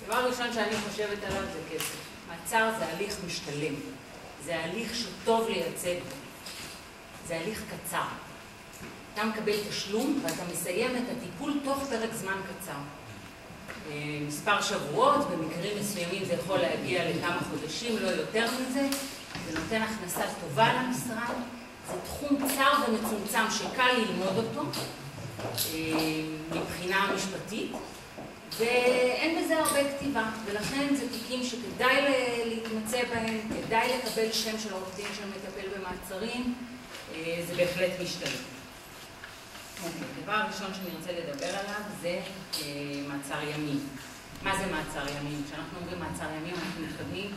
הדבר הראשון שאני חושבת עליו זה כסף. מעצר זה הליך משתלם. זה הליך שטוב לייצג. זה הליך קצר. אתה מקבל תשלום ואתה מסיים את הטיפול תוך פרק זמן קצר. מספר שבועות, במקרים מסוימים זה יכול להגיע לכמה חודשים, לא יותר מזה. זה נותן הכנסה טובה למשרד. זה תחום צר ומצומצם שקל ללמוד אותו מבחינה משפטית, ואין בזה הרבה כתיבה, ולכן זה תיקים שכדאי להתמצא בהם, כדאי לקבל שם של עורך דין שמטפל במעצרים, זה בהחלט משתלם. הדבר הראשון שאני רוצה לדבר עליו זה מעצר ימים. מה זה מעצר ימים? כשאנחנו אומרים מעצר ימים אנחנו מתכוונים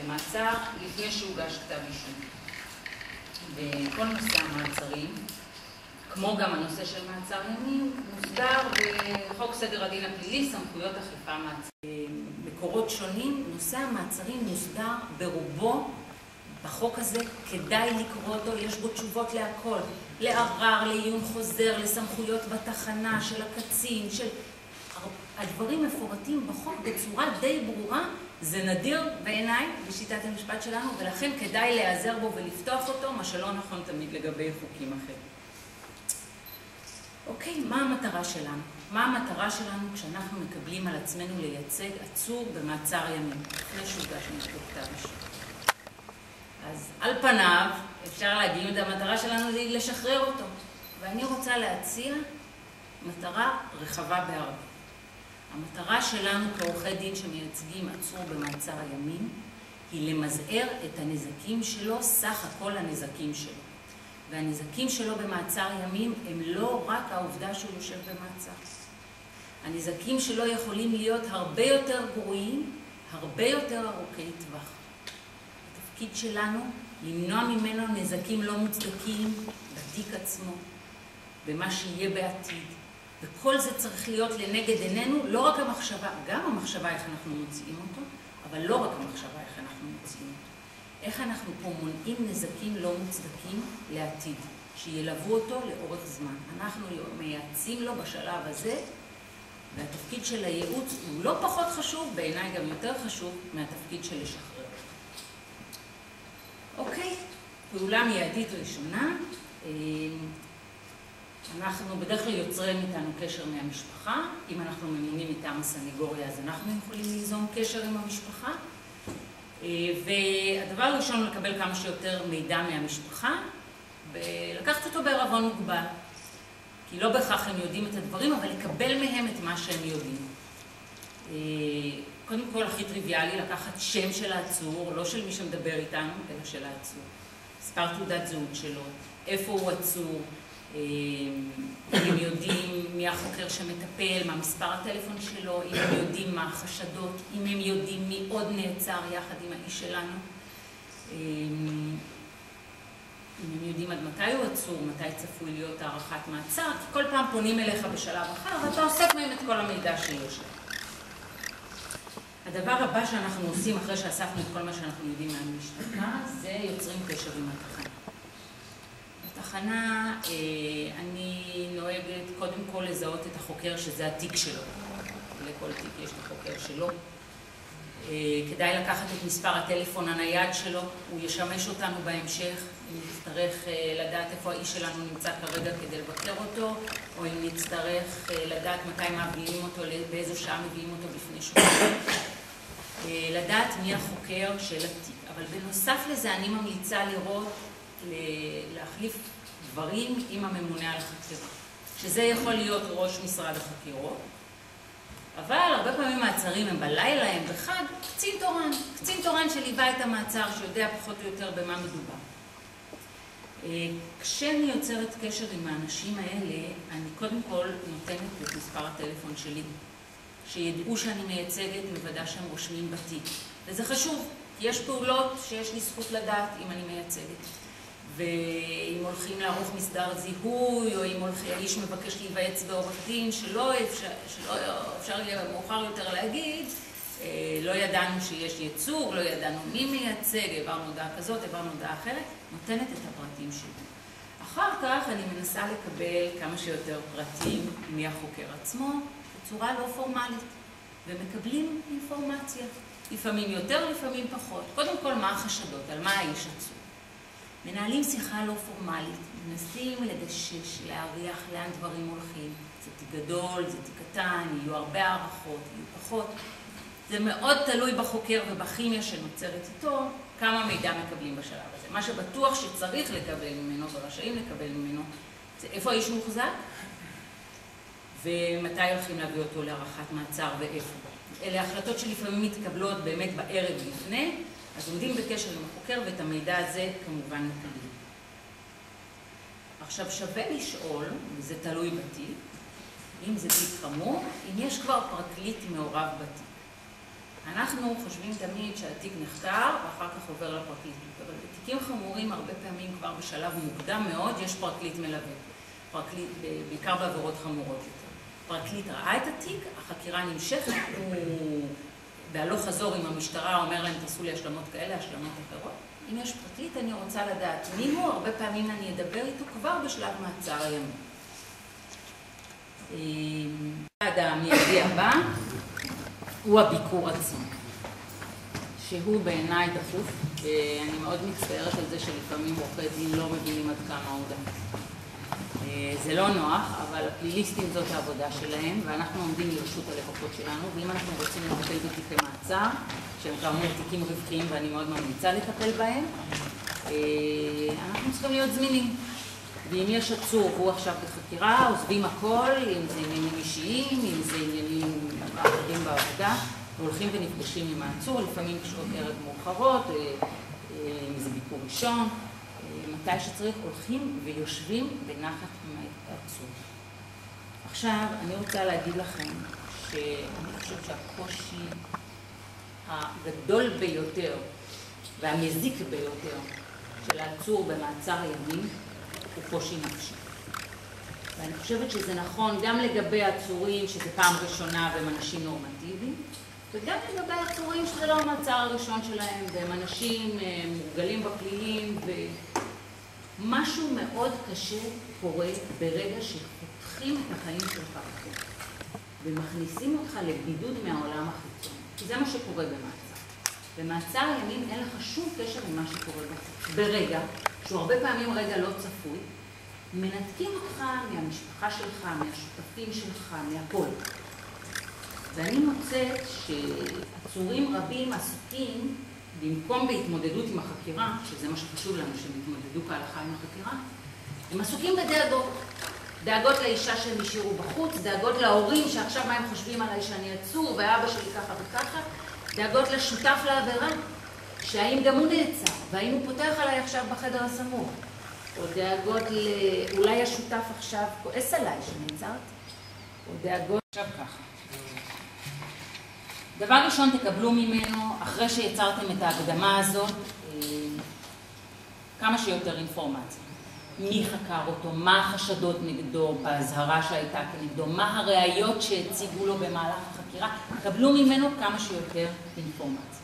למעצר לפני שהוגש כתב אישום. וכל נושא המעצרים, כמו גם הנושא של מעצר ימים, מוסדר בחוק סדר הדין הפלילי, סמכויות אכיפה מעצר. מקורות שונים, נושא המעצרים מוסדר ברובו בחוק הזה, כדאי לקרוא אותו, יש בו תשובות להכל, לערר, לעיון חוזר, לסמכויות בתחנה של הקצין, של... הדברים מפורטים בחוק בצורה די ברורה, זה נדיר בעיניי בשיטת המשפט שלנו, ולכן כדאי להיעזר בו ולפתוח אותו, מה שלא נכון תמיד לגבי חוקים אחרים. אוקיי, מה המטרה שלנו? מה המטרה שלנו כשאנחנו מקבלים על עצמנו לייצג עצור במעצר ימים, לפני שהוגש נגדו כתב אישום? אז על פניו אפשר להגיד, המטרה שלנו זה לשחרר אותו, ואני רוצה להציע מטרה רחבה בהרבה. המטרה שלנו כעורכי דין שמייצגים עצור במעצר הימים היא למזער את הנזקים שלו, סך הכל הנזקים שלו. והנזקים שלו במעצר ימים הם לא רק העובדה שהוא יושב במעצר. הנזקים שלו יכולים להיות הרבה יותר גרועים, הרבה יותר ארוכי טווח. התפקיד שלנו למנוע ממנו נזקים לא מוצדקים בתיק עצמו, במה שיהיה בעתיד. וכל זה צריך להיות לנגד עינינו, לא רק המחשבה, גם המחשבה איך אנחנו מוציאים אותו, אבל לא רק המחשבה איך אנחנו מוציאים אותו. איך אנחנו פה מונעים נזקים לא מוצדקים לעתיד, שילוו אותו לאורך זמן. אנחנו מייעצים לו בשלב הזה, והתפקיד של הייעוץ הוא לא פחות חשוב, בעיניי גם יותר חשוב מהתפקיד של לשחרר. אוקיי, פעולה מיידית ראשונה. אנחנו בדרך כלל יוצרים איתנו קשר מהמשפחה. אם אנחנו ממונים איתם הסניגוריה, אז אנחנו יכולים ליזום קשר עם המשפחה. והדבר הראשון הוא לקבל כמה שיותר מידע מהמשפחה, ולקחת אותו בערבון מוגבל. כי לא בהכרח הם יודעים את הדברים, אבל לקבל מהם את מה שהם יודעים. קודם כל, הכי טריוויאלי, לקחת שם של העצור, לא של מי שמדבר איתנו, אלא של העצור. מספר תעודת זהות שלו, איפה הוא עצור, אם הם יודעים מי החוקר שמטפל, מה מספר הטלפון שלו, אם הם יודעים מה החשדות, אם הם יודעים מי עוד נעצר יחד עם האיש שלנו, אם הם יודעים עד מתי הוא עצור, מתי צפוי להיות הערכת מעצר, כי כל פעם פונים אליך בשלב אחר, ואתה אוסף מהם את כל המידע שיש להם. הדבר הבא שאנחנו עושים אחרי שאספנו את כל מה שאנחנו יודעים מהמשפחה, זה יוצרים קשר עם התחנה. בתחנה אני נוהגת קודם כל לזהות את החוקר שזה התיק שלו. לכל תיק יש את החוקר שלו. כדאי לקחת את מספר הטלפון הנייד שלו, הוא ישמש אותנו בהמשך, אם נצטרך לדעת איפה האיש שלנו נמצא כרגע כדי לבקר אותו, או אם נצטרך לדעת מתי מביאים אותו, באיזו שעה מביאים אותו בפני שופט. לדעת מי החוקר של התיק. אבל בנוסף לזה אני ממליצה לראות, להחליף דברים עם הממונה על החקירה. שזה יכול להיות ראש משרד החקירות, אבל הרבה פעמים מעצרים הם בלילה, הם בחג, קצין תורן. קצין תורן שליווה את המעצר, שיודע פחות או יותר במה מדובר. כשאני יוצרת קשר עם האנשים האלה, אני קודם כל נותנת את מספר הטלפון שלי. שידעו שאני מייצגת, מוודא שהם רושמים בתיק. וזה חשוב, כי יש פעולות שיש לי זכות לדעת אם אני מייצגת. ואם הולכים לערוך מסדר זיהוי, או אם האיש מבקש להיוועץ בעורך דין, שלא אפשר מאוחר יותר להגיד, לא ידענו שיש ייצוג, לא ידענו מי מייצג, העברנו הודעה כזאת, העברנו הודעה אחרת, נותנת את הפרטים שלי. אחר כך אני מנסה לקבל כמה שיותר פרטים מהחוקר עצמו, בצורה לא פורמלית. ומקבלים אינפורמציה. לפעמים יותר, לפעמים פחות. קודם כל, מה החשדות? על מה האיש עצור? מנהלים שיחה לא פורמלית, מנסים לדשש, להריח לאן דברים הולכים. זה תיק גדול, זה תיק קטן, יהיו הרבה הערכות, יהיו פחות. זה מאוד תלוי בחוקר ובכימיה שנוצרת איתו, כמה מידע מקבלים בשלב הזה. מה שבטוח שצריך לקבל ממנו ורשאים לקבל ממנו, זה איפה האיש מוחזק, ומתי הולכים להביא אותו להערכת מעצר ואיפה. אלה החלטות שלפעמים מתקבלות באמת בערב לפני, אז עומדים בקשר עם החוקר ואת המידע הזה כמובן מקבלים. עכשיו שווה לשאול, וזה תלוי בתיק, אם זה תיק חמור, אם יש כבר פרקליט מעורב בתיק. אנחנו חושבים תמיד שהתיק נחקר ואחר כך עובר לפרקליטות, אבל בתיקים חמורים הרבה פעמים כבר בשלב מוקדם מאוד יש פרקליט מלווה, פרקליט בעיקר בעבירות חמורות יותר. פרקליט ראה את התיק, החקירה נמשכת, הוא בהלוך חזור עם המשטרה אומר להם תעשו לי השלמות כאלה, השלמות אחרות. אם יש פרקליט אני רוצה לדעת מי הוא, הרבה פעמים אני אדבר איתו כבר בשלב מעצר הימים. המיידי הבא הוא הביקור עצמו, שהוא בעיניי דחוף. אני מאוד מצטערת על זה שלפעמים עורכי דין לא מבינים עד כמה הוא דחוף. זה לא נוח, אבל הפליליסטים זאת העבודה שלהם, ואנחנו עומדים לרשות הלקוחות שלנו, ואם אנחנו רוצים לטפל בתיקי מעצר, שהם כאמור תיקים רווחיים ואני מאוד ממליצה לטפל בהם, אנחנו צריכים להיות זמינים. ואם יש עצור והוא עכשיו בחקירה, עוזבים הכל, אם זה עניינים אישיים, אם זה עניינים אחרים בעבודה, והולכים ונפגשים עם העצור, לפעמים בשעות ערב מאוחרות, אם זה ביקור ראשון, מתי שצריך הולכים ויושבים בנחת עם העצור. עכשיו, אני רוצה להגיד לכם שאני חושבת שהקושי הגדול ביותר והמזיק ביותר של העצור במעצר ימים הוא קושי נפשי. ואני חושבת שזה נכון גם לגבי עצורים שזה פעם ראשונה והם אנשים נורמטיביים, וגם לגבי עצורים שזה לא המעצר הראשון שלהם, והם אנשים מורגלים בפלילים, ומשהו מאוד קשה קורה ברגע שפותחים את החיים שלך אחר, ומכניסים אותך לבידוד מהעולם החיצון. כי זה מה שקורה במעצר. במעצר ימים אין לך שום קשר ממה שקורה בחוץ. ברגע, שהוא הרבה פעמים רגע לא צפוי, מנתקים אותך מהמשפחה שלך, מהשותפים שלך, מהכל. ואני מוצאת שעצורים רבים עסוקים, במקום בהתמודדות עם החקירה, שזה מה שחשוב לנו, שהם יתמודדו כהלכה עם החקירה, הם עסוקים בדאגות. דאגות לאישה שהם השאירו בחוץ, דאגות להורים שעכשיו מה הם חושבים עליי שאני עצור, ואבא שלי ככה וככה, דאגות לשותף לעבירה, שהאם גם הוא נעצר, והאם הוא פותח עליי עכשיו בחדר הסמוך, או דאגות אולי השותף עכשיו כועס עליי שנעצרתי, או דאגות עכשיו ככה. דבר ראשון תקבלו ממנו, אחרי שיצרתם את ההקדמה הזאת, כמה שיותר אינפורמציה. מי חקר אותו, מה החשדות נגדו, בהזהרה שהייתה כנגדו, מה הראיות שהציגו לו במהלך החקירה, תקבלו ממנו כמה שיותר אינפורמציה.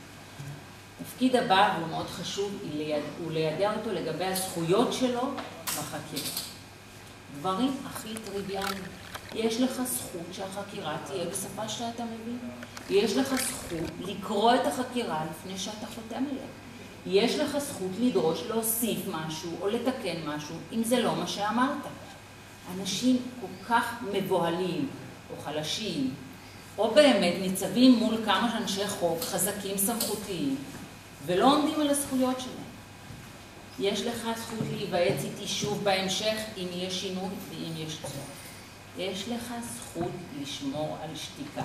תפקיד הבא, והוא מאוד חשוב, הוא ליידע אותו לגבי הזכויות שלו בחקירה. דברים הכי טריוויאליים. יש לך זכות שהחקירה תהיה בשפה שאתה מבין. יש לך זכות לקרוא את החקירה לפני שאתה חותם עליה. יש לך זכות לדרוש להוסיף משהו או לתקן משהו, אם זה לא מה שאמרת. אנשים כל כך מבוהלים או חלשים, או באמת ניצבים מול כמה אנשי חוק חזקים סמכותיים, ולא עומדים על הזכויות שלהם. יש לך זכות להיוועץ איתי שוב בהמשך אם יש שינוי ואם יש צורך. יש לך זכות לשמור על שתיקה.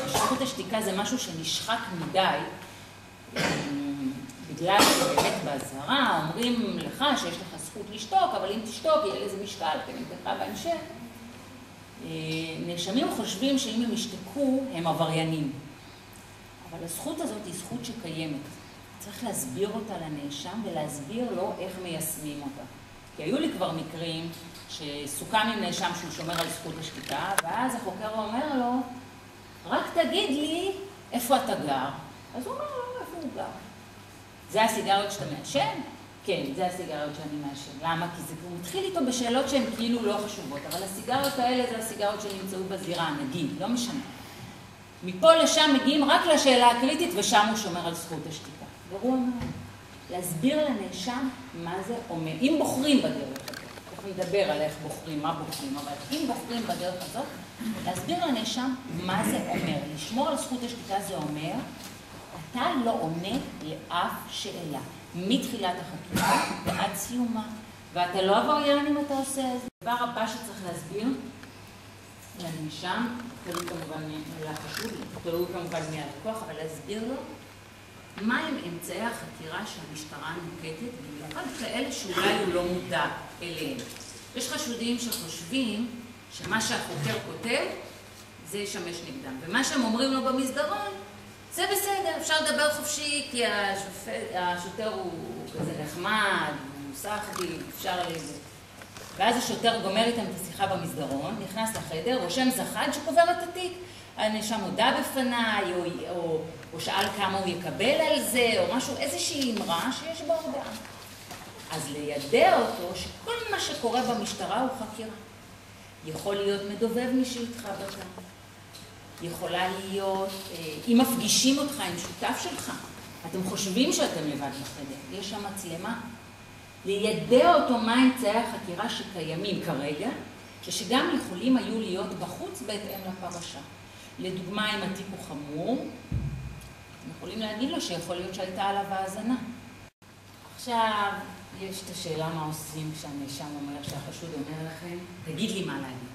זכות השתיקה זה משהו שנשחק מדי, בגלל שבאמת בהזהרה אומרים לך שיש לך זכות לשתוק, אבל אם תשתוק יהיה לזה משקל כנגדך בהמשך. נאשמים חושבים שאם הם ישתקו הם עבריינים. אבל הזכות הזאת היא זכות שקיימת. צריך להסביר אותה לנאשם ולהסביר לו איך מיישמים אותה. כי היו לי כבר מקרים שסוכם עם נאשם שהוא שומר על זכות השתיקה, ואז החוקר אומר לו, רק תגיד לי איפה אתה גר. אז הוא אומר לו, איפה הוא גר? זה הסיגריות שאתה מעשן? כן, זה הסיגריות שאני מעשן. למה? כי הוא מתחיל איתו בשאלות שהן כאילו לא חשובות, אבל הסיגריות האלה זה הסיגריות שנמצאו בזירה, נגיד, לא משנה. מפה לשם מגיעים רק לשאלה הקריטית, ושם הוא שומר על זכות השתיקה. גרוע מאוד. להסביר לנאשם מה זה אומר. אם בוחרים בדרך הזאת, אנחנו נדבר על איך בוחרים, מה בוחרים, אבל אם בוחרים בדרך הזאת, להסביר לנאשם מה זה אומר. לשמור על זכות השתיקה זה אומר, אתה לא עונה לאף שאלה, מתחילת החקירה ועד סיומה. ואתה לא עבריין אם אתה עושה את זה. הדבר הבא שצריך להסביר לנאשם, תלוי כמובן לחשוד, תלוי כמובן מהלקוח, אבל להסביר לו מה הם אמצעי החקירה שהמשטרה נוקטת, במיוחד כאלה שאולי הוא לא מודע אליהם. יש חשודים שחושבים שמה שהחוקר כותב זה ישמש נגדם, ומה שהם אומרים לו במסדרון זה בסדר, אפשר לדבר חופשי כי השוטר הוא כזה נחמד, הוא סחדי, אפשר לזה. ואז השוטר גומר איתם את השיחה במסדרון, נכנס לחדר, רושם זחד שקובר את התיק. הנאשם הודע בפניי, או שאל כמה הוא יקבל על זה, או משהו, איזושהי אמרה שיש בה הודעה. אז לידע אותו שכל מה שקורה במשטרה הוא חקירה. יכול להיות מדובב מי שהתחברת. יכולה להיות, אם מפגישים אותך עם שותף שלך, אתם חושבים שאתם לבד בחדר, יש שם מצלמה. לידע אותו מה אמצעי החקירה שקיימים כרגע, שגם יכולים היו להיות בחוץ בהתאם לפרשה. לדוגמה, אם התיק הוא חמור, יכולים להגיד לו שיכול להיות שהייתה עליו האזנה. עכשיו, יש את השאלה מה עושים כשהנאשם אומר, שהחשוד אומר לכם, תגיד לי מה להגיד.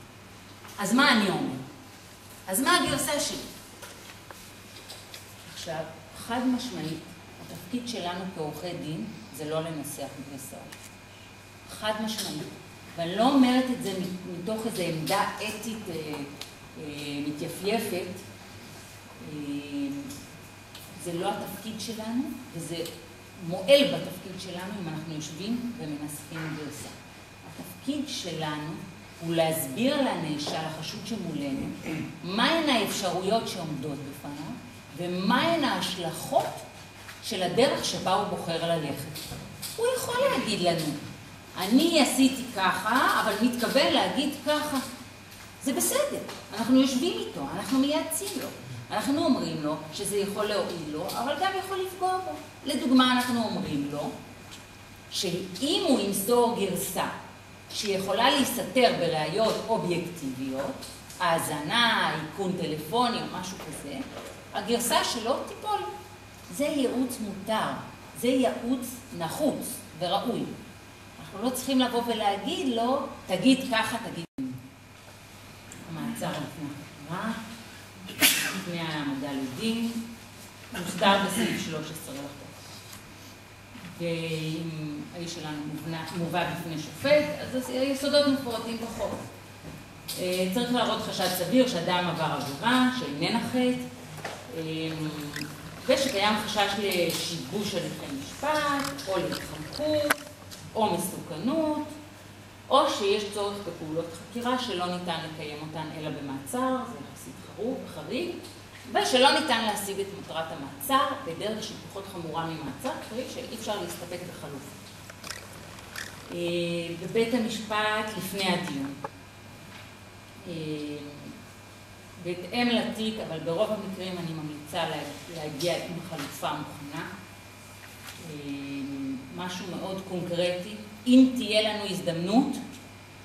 אז מה אני אומר? אז מה הגרסה שלי? עכשיו, חד משמעית, התפקיד שלנו כעורכי דין זה לא לנסח גרסאות. חד משמעית. ואני לא אומרת את זה מתוך איזו עמדה אתית מתייפייפת. זה לא התפקיד שלנו, וזה מועל בתפקיד שלנו אם אנחנו יושבים ומנסחים גרסה. התפקיד שלנו הוא להסביר לנאשם, לחשוד שמולנו, מהן האפשרויות שעומדות בפניו, ומהן ההשלכות של הדרך שבה הוא בוחר ללכת. הוא יכול להגיד לנו, אני עשיתי ככה, אבל מתכוון להגיד ככה. זה בסדר, אנחנו יושבים איתו, אנחנו מייעצים לו. אנחנו אומרים לו שזה יכול להועיל לו, אבל גם יכול לפגוע בו. לדוגמה, אנחנו אומרים לו שאם הוא ימסור גרסה שיכולה להסתתר בראיות אובייקטיביות, האזנה, איכון טלפוני או משהו כזה, הגרסה שלו תיפול. זה ייעוץ מותר, זה ייעוץ נחוץ וראוי. אנחנו לא צריכים לבוא ולהגיד לו, תגיד ככה, תגיד. המעצר לפני החקירה, לפני העמדה לדין, מוסדר בסעיף 13 לחוק. ואם האיש שלנו מובא בפני שופט, אז היסודות מפורטים בחוק. צריך להראות חשד סביר שאדם עבר עבירה, שאיננה חטא, ושקיים חשש לשיבוש הליכי משפט, או להתחמקות, או מסוכנות, או שיש צורך בפעולות חקירה שלא ניתן לקיים אותן אלא במעצר, זה יחסית חריג, ושלא ניתן להשיג את מטרת המעצר בדרך שהיא פחות חמורה ממעצר, שאי אפשר להסתפק בחלופה. בבית המשפט לפני הדיון. בהתאם לתיק, אבל ברוב המקרים אני ממליצה להגיע עם חלופה מוכנה. משהו מאוד קונקרטי. אם תהיה לנו הזדמנות,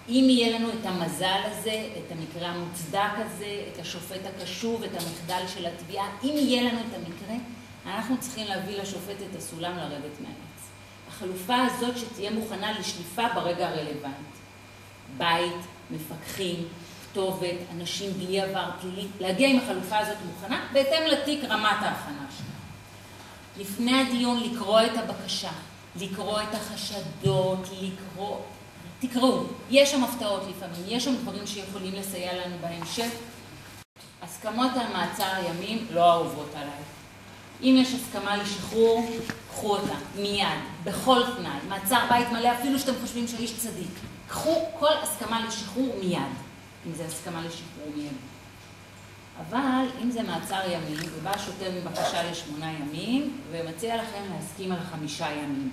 אם יהיה לנו את המזל הזה, את המקרה המוצדק הזה, את השופט הקשוב, את המחדל של התביעה, אם יהיה לנו את המקרה, אנחנו צריכים להביא לשופט את הסולם לרדת מהעץ. החלופה הזאת שתהיה מוכנה לשליפה ברגע הרלוונטי. בית, מפקחים, כתובת, אנשים בלי עבר פלילי, להגיע עם החלופה הזאת מוכנה, בהתאם לתיק רמת ההכנה שלה. לפני הדיון לקרוא את הבקשה, לקרוא את החשדות, תקראו, יש שם הפתעות לפעמים, יש שם דברים שיכולים לסייע לנו בהמשך. הסכמות על מעצר ימים לא אהובות עליי. אם יש הסכמה לשחרור, קחו אותה, מיד, בכל תנאי. מעצר בית מלא, אפילו שאתם חושבים שהאיש צדיק. קחו כל הסכמה לשחרור מיד, אם זה הסכמה לשחרור מיד. אבל אם זה מעצר ימים, ובא שוטר מבקשה ל8 ימים, ומציע לכם להסכים על 5 ימים.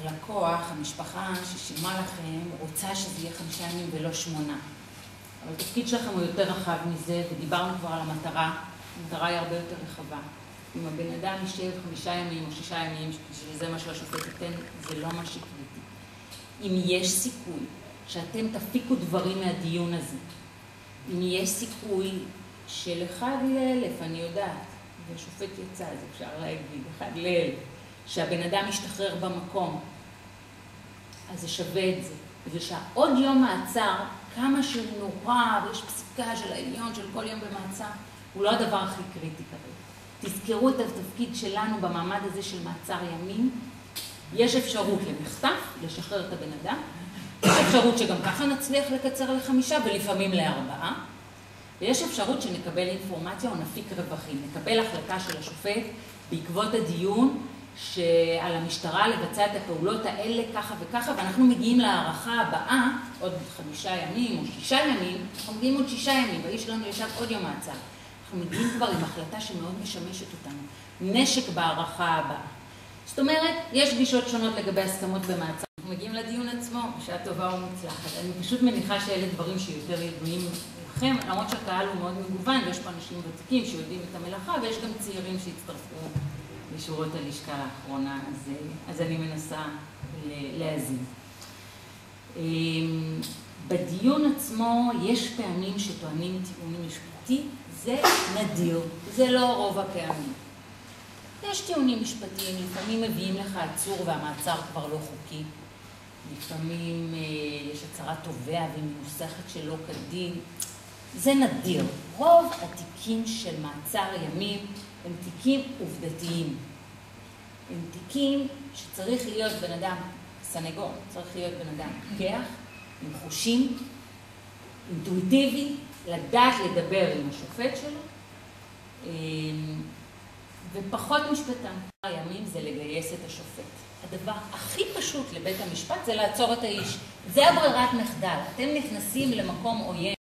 הלקוח, המשפחה ששילמה לכם, רוצה שזה יהיה 5 ימים ולא 8. אבל התפקיד שלכם הוא יותר רחב מזה, ודיברנו כבר על המטרה. המטרה היא הרבה יותר רחבה. אם הבן אדם יישב 5 ימים או 6 ימים, שזה מה שהשופט ייתן, זה לא מה שקריטי. אם יש סיכוי שאתם תפיקו דברים מהדיון הזה, אם יש סיכוי של 1 ל-1000, אני יודעת, והשופט יצא, אז אפשר להגיד, 1 ל-1000, שהבן אדם ישתחרר במקום, אז זה שווה את זה. ושעוד יום מעצר, כמה שהוא נורא, ויש פסיקה של העליון של כל יום במעצר, הוא לא הדבר הכי קריטי כרגע. תזכרו את התפקיד שלנו במעמד הזה של מעצר ימים. יש אפשרות למחטף, לשחרר את הבן אדם. יש אפשרות שגם ככה נצליח לקצר ל5 ולפעמים ל4. ויש אפשרות שנקבל אינפורמציה או נפיק רווחים. נקבל החלטה של השופט בעקבות הדיון שעל המשטרה לבצע את הפעולות האלה ככה וככה, ואנחנו מגיעים להערכה הבאה, עוד 5 ימים או 6 ימים, אנחנו מגיעים עוד 6 ימים, והאיש שלנו ישב עוד יום מעצר. אנחנו מגיעים כבר עם החלטה שמאוד משמשת אותנו. נשק בהערכה הבאה. זאת אומרת, יש גישות שונות לגבי הסכמות במעצר. אנחנו מגיעים לדיון עצמו, בשעה טובה ומוצלחת. אני פשוט מניחה שאלה דברים שיותר ידועים לכם, למרות שהקהל הוא מאוד מגוון, ויש פה אנשים ותיקים שיודעים את המלאכה, ויש גם צעירים שהצטרפו לשורות הלשכה האחרונה, אז אני מנסה להאזין. בדיון עצמו יש פעמים שטוענים טיעונים משפטי, זה נדיר, זה לא רוב הפעמים. יש טיעונים משפטיים, לפעמים מביאים לך עצור והמעצר כבר לא חוקי. לפעמים יש הצהרת תובע והיא מנוסחת שלא כדין. זה נדיר. רוב התיקים של מעצר ימים הם תיקים עובדתיים. הם תיקים שצריך להיות בן אדם, סנגור, צריך להיות בן אדם פיקח, עם חושים, אינטואיטיבי, לדעת לדבר עם השופט שלו, ופחות משפטן. הימים זה לגייס את השופט. הדבר הכי פשוט לבית המשפט זה לעצור את האיש. זה הברירת מחדל. אתם נכנסים למקום עוין.